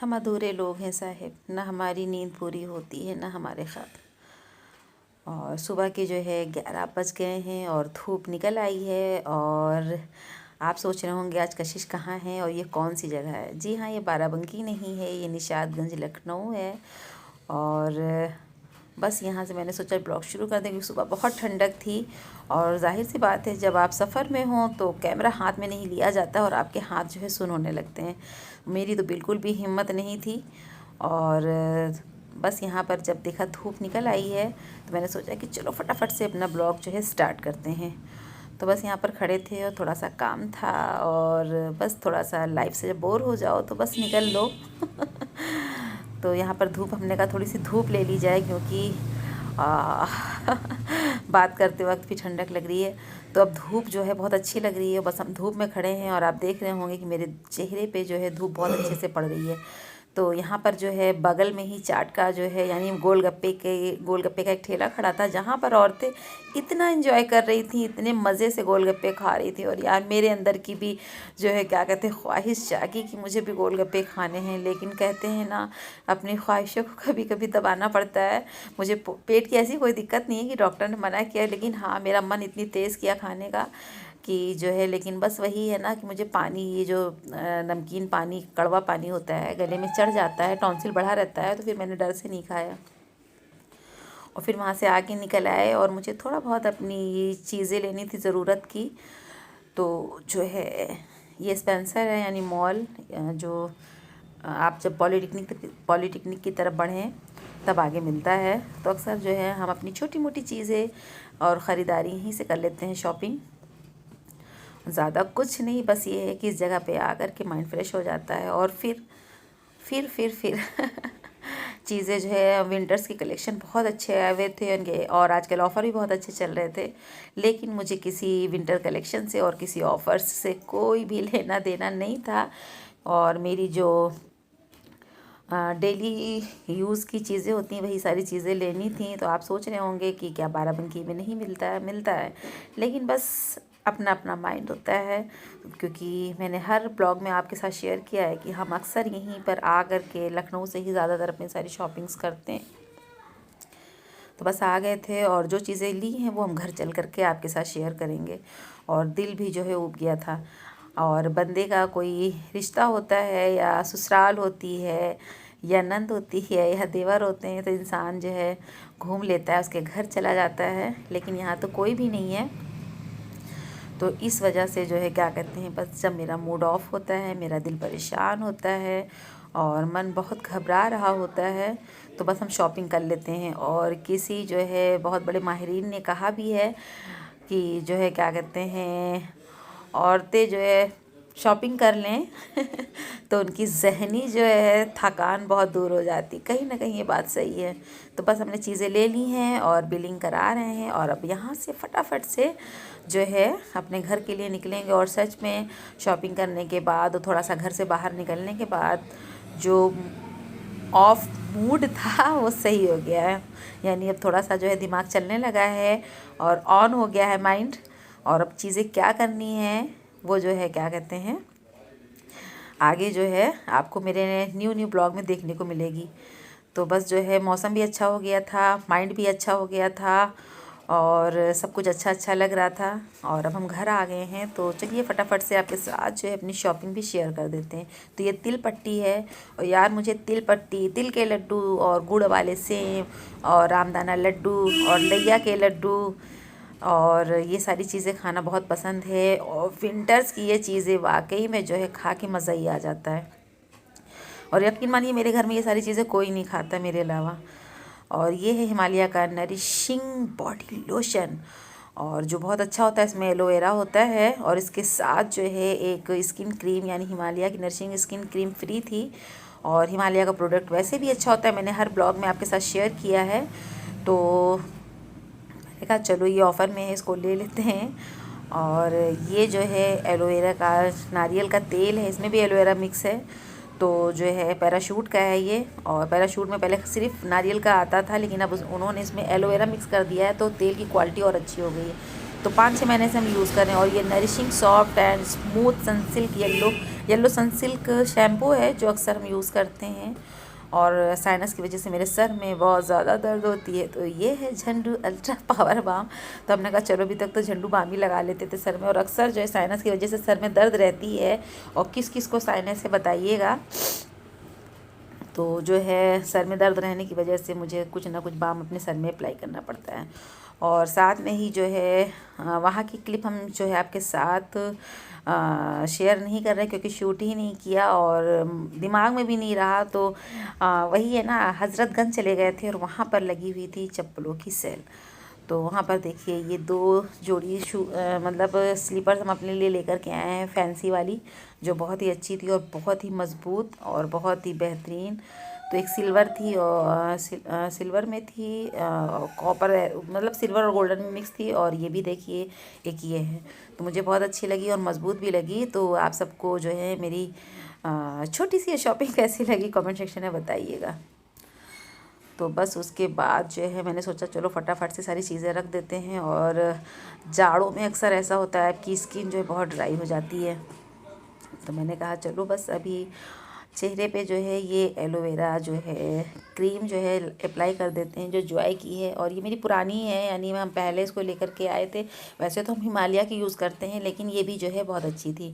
हम अधूरे लोग हैं साहिब, ना हमारी नींद पूरी होती है ना हमारे ख्वाब। और सुबह के जो है 11 बज गए हैं और धूप निकल आई है। और आप सोच रहे होंगे आज कशिश कहाँ है और ये कौन सी जगह है। जी हाँ, ये बाराबंकी नहीं है, ये निशातगंज लखनऊ है। और बस यहाँ से मैंने सोचा ब्लॉग शुरू कर दें क्योंकि सुबह बहुत ठंडक थी। और जाहिर सी बात है, जब आप सफ़र में हों तो कैमरा हाथ में नहीं लिया जाता और आपके हाथ जो है सुन्न होने लगते हैं। मेरी तो बिल्कुल भी हिम्मत नहीं थी। और बस यहाँ पर जब देखा धूप निकल आई है तो मैंने सोचा कि चलो फटाफट से अपना ब्लॉग जो है स्टार्ट करते हैं। तो बस यहाँ पर खड़े थे और थोड़ा सा काम था और बस थोड़ा सा लाइफ से जब बोर हो जाओ तो बस निकल लो। तो यहाँ पर धूप, हमने कहा थोड़ी सी धूप ले ली जाए क्योंकि बात करते वक्त भी ठंडक लग रही है। तो अब धूप जो है बहुत अच्छी लग रही है। बस हम धूप में खड़े हैं और आप देख रहे होंगे कि मेरे चेहरे पे जो है धूप बहुत अच्छे से पड़ रही है। तो यहाँ पर जो है बगल में ही चाट का जो है यानी गोलगप्पे का एक ठेला खड़ा था, जहाँ पर औरतें इतना एंजॉय कर रही थी, इतने मज़े से गोलगप्पे खा रही थी। और यार मेरे अंदर की भी जो है क्या कहते हैं ख्वाहिश जागी कि मुझे भी गोलगप्पे खाने हैं। लेकिन कहते हैं ना, अपनी ख्वाहिशों को कभी कभी दबाना पड़ता है। मुझे पेट की ऐसी कोई दिक्कत नहीं है कि डॉक्टर ने मना किया, लेकिन हाँ मेरा मन इतनी तेज़ किया खाने का कि जो है, लेकिन बस वही है ना कि मुझे पानी, ये जो नमकीन पानी, कड़वा पानी होता है, गले में चढ़ जाता है, टॉन्सिल बढ़ा रहता है। तो फिर मैंने डर से नहीं खाया और फिर वहाँ से आगे निकल आए और मुझे थोड़ा बहुत अपनी चीज़ें लेनी थी ज़रूरत की। तो जो है ये स्पेंसर है यानी मॉल, जो आप जब पॉलीटेक्निक की तरफ बढ़ें तब आगे मिलता है। तो अक्सर जो है हम अपनी छोटी मोटी चीज़ें और ख़रीदारी यहीं से कर लेते हैं, शॉपिंग। ज़्यादा कुछ नहीं, बस ये है कि इस जगह पे आकर के माइंड फ्रेश हो जाता है। और फिर चीज़ें जो है, विंटर्स की कलेक्शन बहुत अच्छे आए हुए थे उनके और आजकल ऑफ़र भी बहुत अच्छे चल रहे थे। लेकिन मुझे किसी विंटर कलेक्शन से और किसी ऑफ़र्स से कोई भी लेना देना नहीं था। और मेरी जो डेली यूज़ की चीज़ें होती हैं वही सारी चीज़ें लेनी थी। तो आप सोच रहे होंगे कि क्या बाराबंकी में नहीं मिलता है? मिलता है, लेकिन बस अपना अपना माइंड होता है। क्योंकि मैंने हर ब्लॉग में आपके साथ शेयर किया है कि हम अक्सर यहीं पर आ कर के लखनऊ से ही ज़्यादातर अपनी सारी शॉपिंग्स करते हैं। तो बस आ गए थे और जो चीज़ें ली हैं वो हम घर चल कर के आपके साथ शेयर करेंगे। और दिल भी जो है ऊब गया था। और बंदे का कोई रिश्ता होता है या ससुराल होती है या नंद होती है या देवर होते हैं तो इंसान जो है घूम लेता है, उसके घर चला जाता है। लेकिन यहाँ तो कोई भी नहीं है। तो इस वजह से जो है क्या कहते हैं, बस जब मेरा मूड ऑफ होता है, मेरा दिल परेशान होता है और मन बहुत घबरा रहा होता है, तो बस हम शॉपिंग कर लेते हैं। और किसी जो है बहुत बड़े माहिरीन ने कहा भी है कि जो है क्या कहते हैं, औरतें जो है शॉपिंग कर लें तो उनकी ज़हनी जो है थकान बहुत दूर हो जाती। कहीं ना कहीं ये बात सही है। तो बस हमने चीज़ें ले ली हैं और बिलिंग करा रहे हैं और अब यहाँ से फटाफट से जो है अपने घर के लिए निकलेंगे। और सच में शॉपिंग करने के बाद और थोड़ा सा घर से बाहर निकलने के बाद जो ऑफ मूड था वो सही हो गया है। यानी अब थोड़ा सा जो है दिमाग चलने लगा है और ऑन हो गया है माइंड। और अब चीज़ें क्या करनी है वो जो है क्या कहते हैं, आगे जो है आपको मेरे न्यू ब्लॉग में देखने को मिलेगी। तो बस जो है मौसम भी अच्छा हो गया था, माइंड भी अच्छा हो गया था और सब कुछ अच्छा लग रहा था। और अब हम घर आ गए हैं तो चलिए फटाफट से आपके साथ जो है अपनी शॉपिंग भी शेयर कर देते हैं। तो ये तिल पट्टी है और यार मुझे तिल पट्टी, तिल के लड्डू और गुड़ वाले सेव और रामदाना लड्डू और लैया के लड्डू और ये सारी चीज़ें खाना बहुत पसंद है। और विंटर्स की ये चीज़ें वाकई में जो है खा के मज़ा ही आ जाता है। और यकीन मानिए मेरे घर में ये सारी चीज़ें कोई नहीं खाता मेरे अलावा। और ये है हिमालय का नरिशिंग बॉडी लोशन और जो बहुत अच्छा होता है, इसमें एलोवेरा होता है। और इसके साथ जो है एक स्किन क्रीम यानी हिमालय की नरिशिंग स्किन क्रीम फ्री थी। और हिमालय का प्रोडक्ट वैसे भी अच्छा होता है, मैंने हर ब्लॉग में आपके साथ शेयर किया है। तो मैंने कहा चलो ये ऑफ़र में है, इसको ले लेते हैं। और ये जो है एलोवेरा का, नारियल का तेल है, इसमें भी एलोवेरा मिक्स है। तो जो है पैराशूट का है ये। और पैराशूट में पहले सिर्फ नारियल का आता था, लेकिन अब उन्होंने इसमें एलोवेरा मिक्स कर दिया है तो तेल की क्वालिटी और अच्छी हो गई है। तो 5-6 महीने से हम यूज़ कर रहे हैं। और ये nourishing soft and smooth Sunsilk yellow yellow Sunsilk shampoo है जो अक्सर हम यूज़ करते हैं, और साइनस की वजह से मेरे सर में बहुत ज़्यादा दर्द होती है। तो ये है झंडू अल्ट्रा पावर बाम। तो हमने कहा चलो अभी तक तो झंडू बाम ही लगा लेते थे सर में, और अक्सर जो है साइनस की वजह से सर में दर्द रहती है, और किस किस को साइनस है बताइएगा। तो जो है सर में दर्द रहने की वजह से मुझे कुछ ना कुछ बाम अपने सर में अप्लाई करना पड़ता है। और साथ में ही जो है वहाँ की क्लिप हम जो है आपके साथ शेयर नहीं कर रहे क्योंकि शूट ही नहीं किया और दिमाग में भी नहीं रहा। तो वही है ना, हज़रतगंज चले गए थे और वहाँ पर लगी हुई थी चप्पलों की सेल। तो वहाँ पर देखिए ये 2 जोड़ी मतलब स्लीपर्स हम अपने लिए लेकर के आए हैं, फैंसी वाली, जो बहुत ही अच्छी थी और बहुत ही मज़बूत और बहुत ही बेहतरीन। तो एक सिल्वर थी और सिल्वर में थी, कॉपर मतलब सिल्वर और गोल्डन में मिक्स थी, और ये भी देखिए एक ये है। तो मुझे बहुत अच्छी लगी और मज़बूत भी लगी। तो आप सबको जो है मेरी छोटी सी शॉपिंग कैसी लगी कमेंट सेक्शन में बताइएगा। तो बस उसके बाद जो है मैंने सोचा चलो फटाफट से सारी चीज़ें रख देते हैं, और जाड़ों में अक्सर ऐसा होता है कि स्किन जो है बहुत ड्राई हो जाती है। तो मैंने कहा चलो बस अभी चेहरे पे जो है ये एलोवेरा जो है क्रीम जो है अप्लाई कर देते हैं, जो जॉय की है। और ये मेरी पुरानी है, यानी हम पहले इसको लेकर के आए थे। वैसे तो हम हिमालय की यूज़ करते हैं, लेकिन ये भी जो है बहुत अच्छी थी।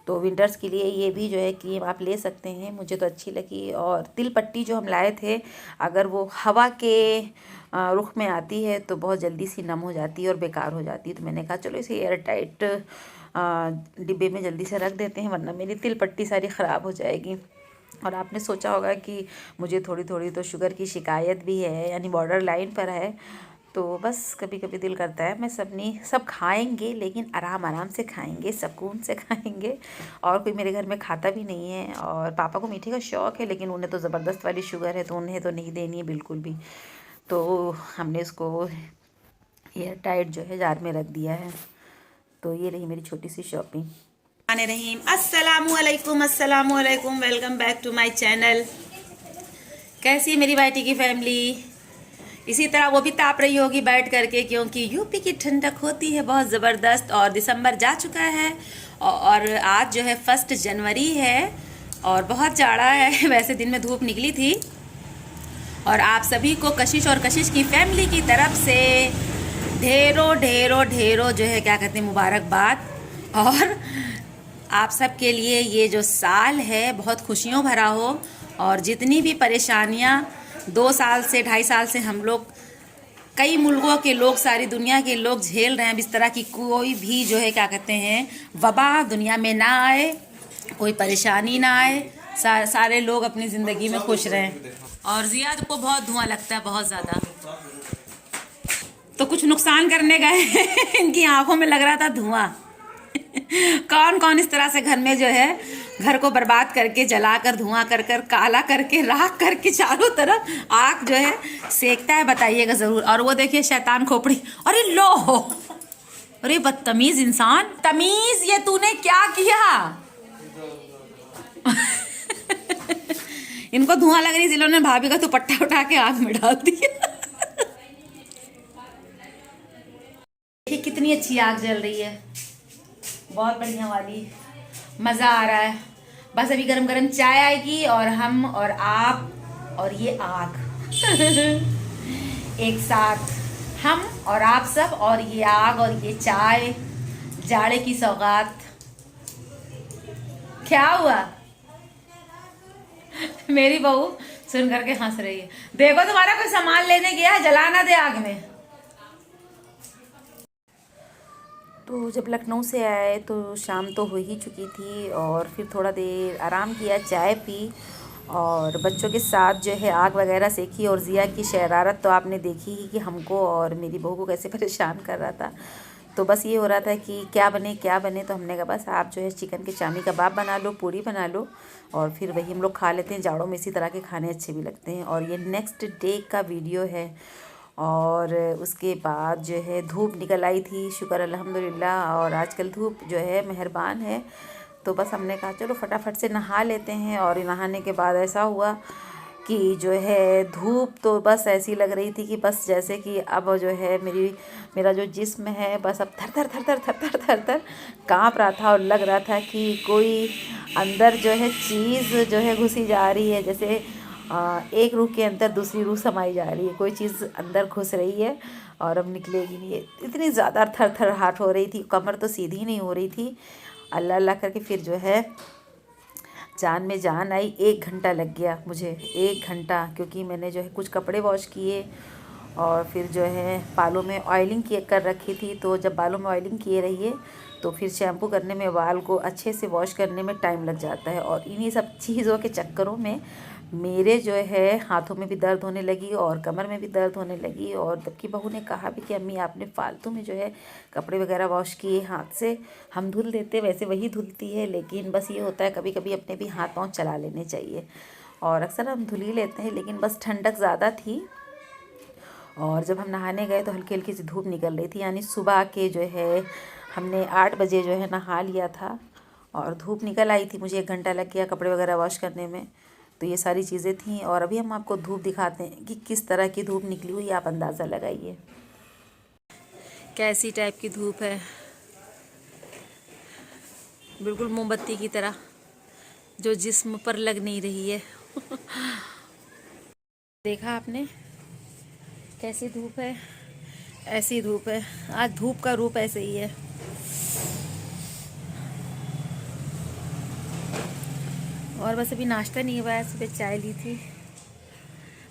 तो विंटर्स के लिए ये भी जो है क्रीम आप ले सकते हैं, मुझे तो अच्छी लगी। और तिल पट्टी जो हम लाए थे, अगर वो हवा के रुख में आती है तो बहुत जल्दी सी नम हो जाती है और बेकार हो जाती है। तो मैंने कहा चलो इसे एयर टाइट डिब्बे में जल्दी से रख देते हैं, वरना मेरी तिल पट्टी सारी ख़राब हो जाएगी। और आपने सोचा होगा कि मुझे थोड़ी थोड़ी तो शुगर की शिकायत भी है, यानी बॉर्डर लाइन पर है। तो बस कभी कभी दिल करता है मैं सब खाएंगे, लेकिन आराम आराम से खाएंगे, सुकून से खाएंगे। और कोई मेरे घर में खाता भी नहीं है। और पापा को मीठे का शौक़ है, लेकिन उन्हें तो ज़बरदस्त वाली शुगर है, तो उन्हें तो नहीं देनी है बिल्कुल भी। तो हमने उसको एयर टाइट जो है जार में रख दिया है। तो ये रही मेरी छोटी सी शॉपिंग। रहीम अस्सलामुअलैकुम, अस्सलामुअलैकुम, welcome back to my channel. कैसी है मेरी भाईटी की फैमिली? इसी तरह वो भी ताप रही होगी बैठ करके, क्योंकि यूपी की ठंडक होती है बहुत ज़बरदस्त। और दिसंबर जा चुका है और आज जो है 1 जनवरी है और बहुत जाड़ा है। वैसे दिन में धूप निकली थी। और आप सभी को कशिश और कशिश की फैमिली की तरफ से ढेरों ढेरों ढेरों जो है क्या कहते हैं मुबारकबाद। और आप सब के लिए ये जो साल है बहुत खुशियों भरा हो, और जितनी भी परेशानियां 2 साल से 2.5 साल से हम लोग, कई मुल्कों के लोग, सारी दुनिया के लोग झेल रहे हैं, इस तरह की कोई भी जो है क्या कहते हैं वबा दुनिया में ना आए, कोई परेशानी ना आए, सारे लोग अपनी ज़िंदगी में खुश रहें। और जियाद को बहुत धुआं लगता है, बहुत ज़्यादा, तो कुछ नुकसान करने गए इनकी आंखों में लग रहा था धुआं। कौन कौन इस तरह से घर में जो है घर को बर्बाद करके, जलाकर, धुआं कर कर, काला करके, राख करके चारों तरफ आग जो है सेकता है, बताइएगा ज़रूर। और वो देखिए शैतान खोपड़ी, अरे लो, अरे बदतमीज इंसान, तमीज ये तूने क्या किया? इनको धुआं लग रही, जिन्होंने भाभी का दुपट्टा उठा के आग में डाल दिया। देखिए कितनी अच्छी आग जल रही है, बहुत बढ़िया वाली, मज़ा आ रहा है। बस अभी गरम गरम चाय आएगी और हम और आप और ये आग एक साथ, हम और आप सब और ये आग और ये चाय, जाड़े की सौगात। क्या हुआ? मेरी बहू सुन करके हंस रही है। देखो तुम्हारा कोई सामान लेने गया है, जला ना दे आग में। तो जब लखनऊ से आए तो शाम तो हो ही चुकी थी, और फिर थोड़ा देर आराम किया, चाय पी, और बच्चों के साथ जो है आग वगैरह सेकी। और ज़िया की शरारत तो आपने देखी ही कि हमको और मेरी बहू को कैसे परेशान कर रहा था। तो बस ये हो रहा था कि क्या बने क्या बने। तो हमने कहा बस आप जो है चिकन के चामी कबाब बना लो, पूरी बना लो, और फिर वही हम लोग खा लेते हैं। जाड़ों में इसी तरह के खाने अच्छे भी लगते हैं। और ये नेक्स्ट डे का वीडियो है। और उसके बाद जो है धूप निकल आई थी, शुक्र अल्हम्दुलिल्लाह। और आजकल धूप जो है मेहरबान है। तो बस हमने कहा चलो फटाफट से नहा लेते हैं। और नहाने के बाद ऐसा हुआ कि जो है धूप तो बस ऐसी लग रही थी कि बस जैसे कि अब जो है मेरा जो जिस्म है बस अब थर थर थर थर थर थर थर थर काँप रहा था और लग रहा था कि कोई अंदर जो है चीज़ जो है घुसी जा रही है, जैसे एक रूह के अंदर दूसरी रूह समाई जा रही है, कोई चीज़ अंदर घुस रही है और अब निकलेगी नहीं। इतनी ज़्यादा थर थर हाट हो रही थी, कमर तो सीधी नहीं हो रही थी। अल्लाह अल्लाह करके फिर जो है जान में जान आई। 1 घंटा लग गया मुझे, 1 घंटा, क्योंकि मैंने जो है कुछ कपड़े वॉश किए और फिर जो है बालों में ऑयलिंग किए कर रखी थी। तो जब बालों में ऑयलिंग किए रहिए तो फिर शैम्पू करने में, बाल को अच्छे से वॉश करने में टाइम लग जाता है। और इन्हीं सब चीज़ों के चक्करों में मेरे जो है हाथों में भी दर्द होने लगी और कमर में भी दर्द होने लगी। और जबकि बहू ने कहा भी कि अम्मी आपने फालतू में जो है कपड़े वगैरह वॉश किए हाथ से, हम धुल देते, वैसे वही धुलती है, लेकिन बस ये होता है कभी कभी अपने भी हाथ पाँव चला लेने चाहिए। और अक्सर हम धुल ही लेते हैं, लेकिन बस ठंडक ज़्यादा थी। और जब हम नहाने गए तो हल्की हल्की सी धूप निकल रही थी, यानी सुबह के जो है हमने 8 बजे जो है नहा लिया था और धूप निकल आई थी। मुझे 1 घंटा लग गया कपड़े वगैरह वॉश करने में। तो ये सारी चीज़ें थी। और अभी हम आपको धूप दिखाते हैं कि किस तरह की धूप निकली हुई, आप अंदाज़ा लगाइए कैसी टाइप की धूप है, बिल्कुल मोमबत्ती की तरह, जो जिस्म पर लग नहीं रही है। देखा आपने कैसी धूप है, ऐसी धूप है। आज धूप का रूप ऐसे ही है। और बस अभी नाश्ता नहीं हुआ है, सुबह चाय ली थी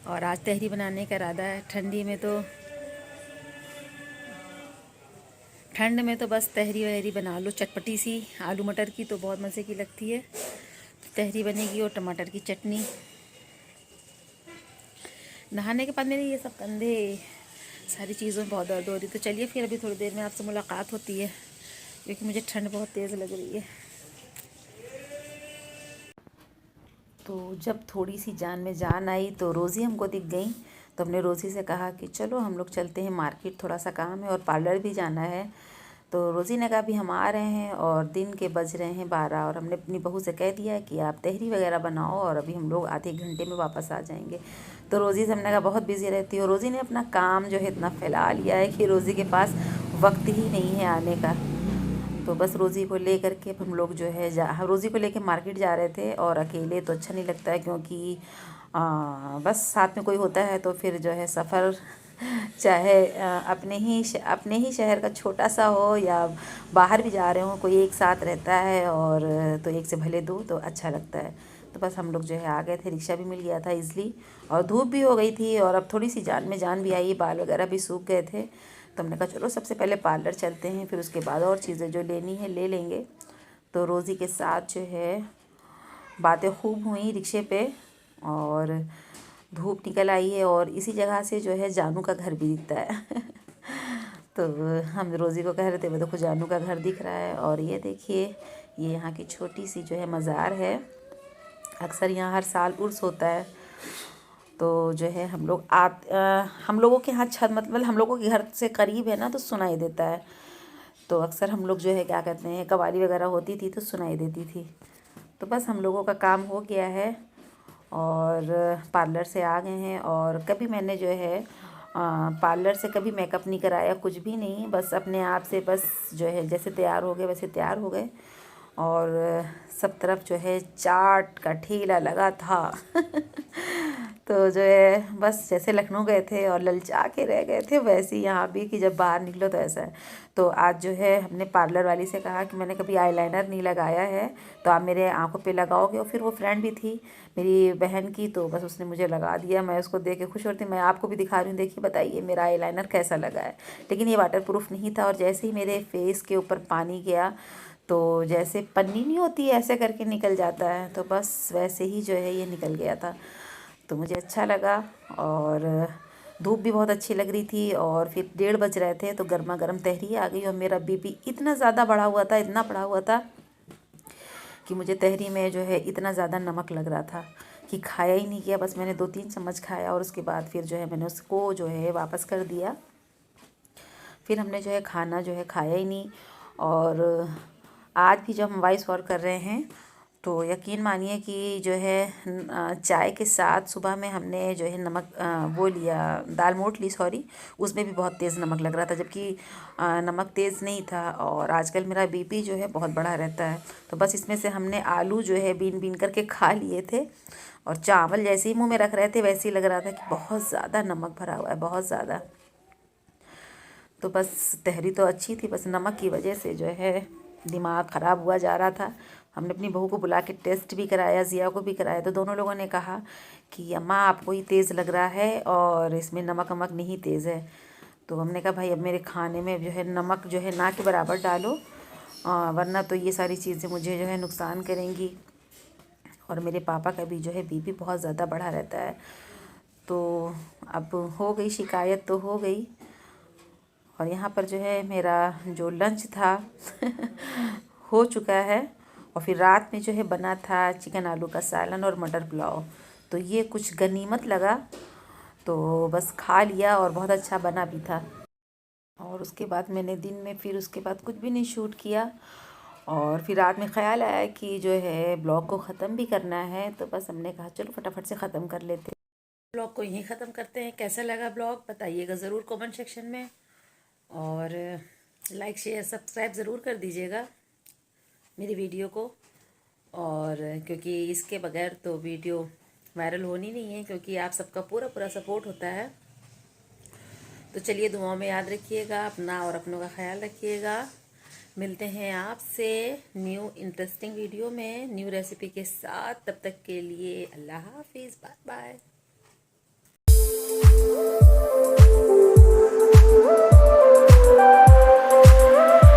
और आज तहरी बनाने का इरादा है। ठंड में तो बस तहरी वहरी बना लो, चटपटी सी, आलू मटर की तो बहुत मज़े की लगती है। तहरी बनेगी और टमाटर की चटनी। नहाने के बाद मेरे ये सब कंधे सारी चीज़ों में बहुत दर्द हो रही। तो चलिए फिर अभी थोड़ी देर में आपसे मुलाकात होती है, क्योंकि मुझे ठंड बहुत तेज़ लग रही है। तो जब थोड़ी सी जान में जान आई तो रोज़ी हमको दिख गई। तो हमने रोज़ी से कहा कि चलो हम लोग चलते हैं मार्केट, थोड़ा सा काम है और पार्लर भी जाना है। तो रोज़ी ने कहा भी हम आ रहे हैं और दिन के बज रहे हैं 12 और हमने अपनी बहू से कह दिया कि आप तहरी वगैरह बनाओ और अभी हम लोग आधे घंटे में वापस आ जाएंगे। तो रोज़ी से हमने कहा बहुत बिज़ी रहती है और रोज़ी ने अपना काम जो है इतना फैला लिया है कि रोज़ी के पास वक्त ही नहीं है आने का। तो बस रोज़ी को ले करके हम लोग जो है रोज़ी को लेके मार्केट जा रहे थे। और अकेले तो अच्छा नहीं लगता है, क्योंकि बस साथ में कोई होता है तो फिर जो है सफ़र चाहे अपने ही शहर का छोटा सा हो या बाहर भी जा रहे हो, कोई एक साथ रहता है और तो एक से भले दो तो अच्छा लगता है। तो बस हम लोग जो है आ गए थे, रिक्शा भी मिल गया था इजली और धूप भी हो गई थी और अब थोड़ी सी जान में जान भी आई, बाल वगैरह भी सूख गए थे। तो हमने कहा चलो सबसे पहले पार्लर चलते हैं, फिर उसके बाद और चीज़ें जो लेनी है ले लेंगे। तो रोज़ी के साथ जो है बातें खूब हुई रिक्शे पे और धूप निकल आई है और इसी जगह से जो है जानू का घर भी दिखता है। तो हम रोज़ी को कह रहे थे वो देखो जानू का घर दिख रहा है। और ये देखिए ये यहाँ की छोटी सी जो है मज़ार है। अक्सर यहाँ हर साल उर्स होता है। तो जो है हम लोगों के यहाँ छत, मतलब हम लोगों के घर से करीब है ना, तो सुनाई देता है। तो अक्सर हम लोग जो है क्या कहते हैं, कवाली वगैरह होती थी तो सुनाई देती थी। तो बस हम लोगों का काम हो गया है और पार्लर से आ गए हैं। और कभी मैंने जो है पार्लर से कभी मेकअप नहीं कराया, कुछ भी नहीं, बस अपने आप से बस जो है जैसे तैयार हो गए वैसे तैयार हो गए। और सब तरफ जो है चाट का ठेला लगा था। तो जो है बस जैसे लखनऊ गए थे और ललचा के रह गए थे, वैसे ही यहाँ भी कि जब बाहर निकलो तो ऐसा है। तो आज जो है हमने पार्लर वाली से कहा कि मैंने कभी आईलाइनर नहीं लगाया है तो आप मेरे आंखों पे लगाओगे। और फिर वो फ्रेंड भी थी मेरी बहन की, तो बस उसने मुझे लगा दिया। मैं उसको देख के खुश होती, मैं आपको भी दिखा रही हूँ, देखिए बताइए मेरा आईलाइनर कैसा लगा है। लेकिन ये वाटर प्रूफ नहीं था और जैसे ही मेरे फेस के ऊपर पानी गया तो जैसे पन्नी नहीं होती है ऐसे करके निकल जाता है, तो बस वैसे ही जो है ये निकल गया था। तो मुझे अच्छा लगा और धूप भी बहुत अच्छी लग रही थी। और फिर 1:30 बज रहे थे तो गर्मा गर्म तहरी आ गई और मेरा बीपी इतना ज़्यादा बढ़ा हुआ था, इतना बढ़ा हुआ था कि मुझे तहरी में जो है इतना ज़्यादा नमक लग रहा था कि खाया ही नहीं गया। बस मैंने 2-3 चम्मच खाया और उसके बाद फिर जो है मैंने उसको जो है वापस कर दिया। फिर हमने जो है खाना जो है खाया ही नहीं। और आज भी जब हम वॉइस ओवर कर रहे हैं तो यकीन मानिए कि जो है चाय के साथ सुबह में हमने जो है नमक वो लिया, दाल मोठ ली, सॉरी, उसमें भी बहुत तेज़ नमक लग रहा था, जबकि नमक तेज़ नहीं था। और आजकल मेरा बीपी जो है बहुत बढ़ा रहता है, तो बस इसमें से हमने आलू जो है बीन बीन करके खा लिए थे, और चावल जैसे ही मुंह में रख रहे थे वैसे ही लग रहा था कि बहुत ज़्यादा नमक भरा हुआ है, बहुत ज़्यादा। तो बस तहरी तो अच्छी थी, बस नमक की वजह से जो है दिमाग ख़राब हुआ जा रहा था। हमने अपनी बहू को बुला के टेस्ट भी कराया, ज़िया को भी कराया, तो दोनों लोगों ने कहा कि अम्मा आपको ही तेज़ लग रहा है और इसमें नमक वमक नहीं तेज़ है। तो हमने कहा भाई अब मेरे खाने में जो है नमक जो है ना के बराबर डालो, वरना तो ये सारी चीज़ें मुझे जो है नुकसान करेंगी। और मेरे पापा का भी जो है बीपी बहुत ज़्यादा बढ़ा रहता है। तो अब हो गई शिकायत तो हो गई, और यहाँ पर जो है मेरा जो लंच था हो चुका है। और फिर रात में जो है बना था चिकन आलू का सालन और मटर पुलाव, तो ये कुछ गनीमत लगा, तो बस खा लिया, और बहुत अच्छा बना भी था। और उसके बाद मैंने दिन में फिर उसके बाद कुछ भी नहीं शूट किया, और फिर रात में ख़्याल आया कि जो है ब्लॉग को ख़त्म भी करना है, तो बस हमने कहा चलो फटाफट से ख़त्म कर लेते हैं। ब्लॉग को यहीं ख़त्म करते हैं। कैसा लगा ब्लॉग बताइएगा ज़रूर कमेंट सेक्शन में, और लाइक शेयर सब्सक्राइब ज़रूर कर दीजिएगा मेरी वीडियो को। और क्योंकि इसके बगैर तो वीडियो वायरल होनी नहीं है, क्योंकि आप सबका पूरा पूरा सपोर्ट होता है। तो चलिए दुआओं में याद रखिएगा अपना और अपनों का ख्याल रखिएगा। मिलते हैं आपसे न्यू इंटरेस्टिंग वीडियो में न्यू रेसिपी के साथ। तब तक के लिए अल्लाह हाफिज़, बाय बाय।